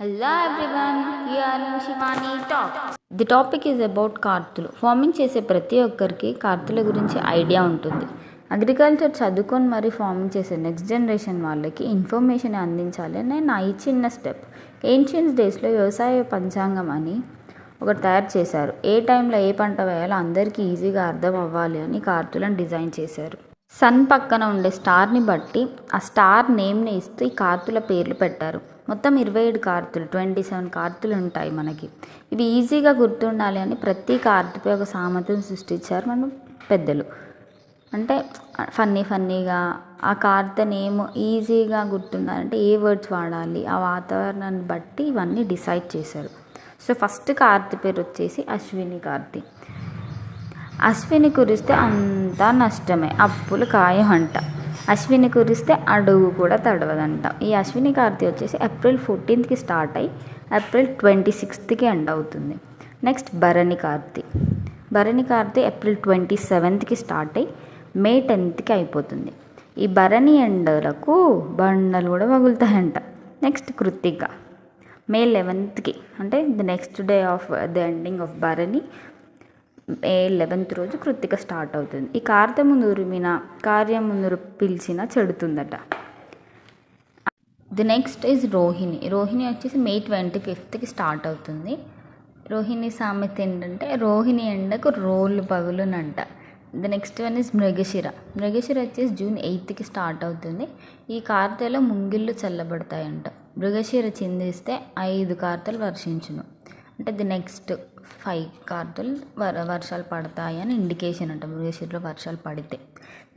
Hello everyone, here are Shivani Talk. The topic is about కార్తులు. Farming చేసే ప్రతి ఒక్కరికి కార్తుల గురించి ఐడియా ఉంటుంది. అగ్రికల్చర్ చదువుకొని మరి ఫార్మింగ్ చేసే నెక్స్ట్ జనరేషన్ వాళ్ళకి ఇన్ఫర్మేషన్ అందించాలి అని నా ఈ చిన్న స్టెప్. ఏన్షియన్స్ డేస్లో వ్యవసాయ పంచాంగం అని ఒకటి తయారు చేశారు. ఏ టైంలో ఏ పంట వేయాలో అందరికీ ఈజీగా అర్థం అవ్వాలి అని కార్తులను డిజైన్ చేశారు. సన్ పక్కన ఉండే స్టార్ని బట్టి ఆ స్టార్ నేమ్ని ఇస్తూ ఈ కార్తుల పేర్లు పెట్టారు. మొత్తం 27 కార్తులు, 27 కార్తులు ఉంటాయి మనకి. ఇవి ఈజీగా గుర్తుండాలి అని ప్రతి కార్తుపై ఒక సామెతను సృష్టించారు మన పెద్దలు. అంటే ఫన్నీగా ఆ కార్త నేమ్ ఈజీగా గుర్తుండాలంటే ఏ వర్డ్స్ వాడాలి, ఆ వాతావరణాన్ని బట్టి ఇవన్నీ డిసైడ్ చేశారు. సో ఫస్ట్ కార్తీ పేరు వచ్చేసి అశ్విని కార్తీ. అశ్విని కురిస్తే అంతా నష్టమే, అప్పులు ఖాయం అంట. అశ్విని కురిస్తే అడుగు కూడా తడవదంట. ఈ అశ్విని కార్తీ వచ్చేసి ఏప్రిల్ 14th స్టార్ట్ అయ్యి ఏప్రిల్ 26th ఎండ్ అవుతుంది. Next Bharani Karthi. Bharani Karthi April 27th start అయ్యి మే 10th అయిపోతుంది. ఈ భరణి ఎండలకు బండలు కూడా పగులుతాయంట. నెక్స్ట్ కృత్తిక మే 11th అంటే the next day of the ending of Bharani May 11th రోజు కృత్తిక స్టార్ట్ అవుతుంది. ఈ కార్త ముందు ఉరిమిన కార్యం ముందు పిలిచిన చెడుతుందట. The next is Rohini. Rohini వచ్చేసి మే 25th స్టార్ట్ అవుతుంది. రోహిణి సామెత ఏంటంటే రోహిణి ఎండకు రోళ్ళు పగులునంట. The next one is Mrigashira. Mrigashira వచ్చేసి జూన్ 8th స్టార్ట్ అవుతుంది. ఈ కార్తెలో ముంగిళ్ళు చల్లబడతాయంట. మృగశిర చిందిస్తే 5 కార్తలు వర్షించును. అంటే ది నెక్స్ట్ 5 కార్తలు వర్షాలు పడతాయి అని ఇండికేషన్ అంట మృగశిరలో వర్షాలు పడితే.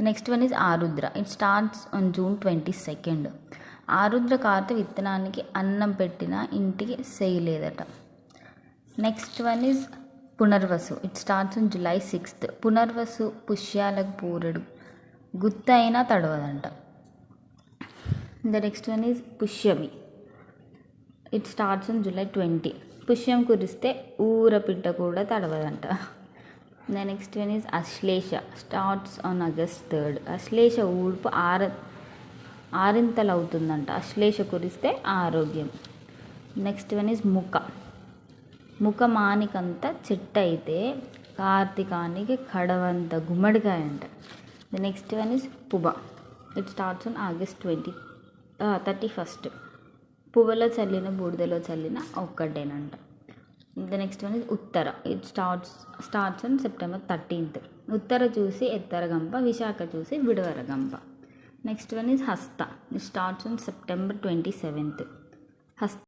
Next one is Arudra. It starts on June 22. Arudra కార్త విత్తనానికి అన్నం పెట్టిన ఇంటికి చేయలేదట. Next one is Punarvasu. It starts on July 6. Punarvasu పుష్యాలకు పూరడు, గుత్త అయినా తడవదంట. The next one is Pushyami. It starts on July 20. Pushyam కురిస్తే ఊరపిట్ట కూడా తడవదంట. The next one is Ashlesha. Starts on August 3. Ashlesha ఊడ్పు ఆరింతలు అవుతుందంట. అశ్లేష కురిస్తే ఆరోగ్యం. నెక్స్ట్ వన్ ఈజ్ ముఖమానికంత చెట్టు అయితే కార్తీకానికి కడవంత గుమ్మడికాయ అంట. The next one is Pubba. It starts on August 31. పువ్వులో చల్లిన బూడిదలో చల్లిన ఒక్కటేనంట. The next one is Uttara. It starts on September 13. Uttara చూసి ఎత్తరగంప, విశాఖ చూసి విడవరగంప. Next one is Hasta. It starts on September 27. హస్త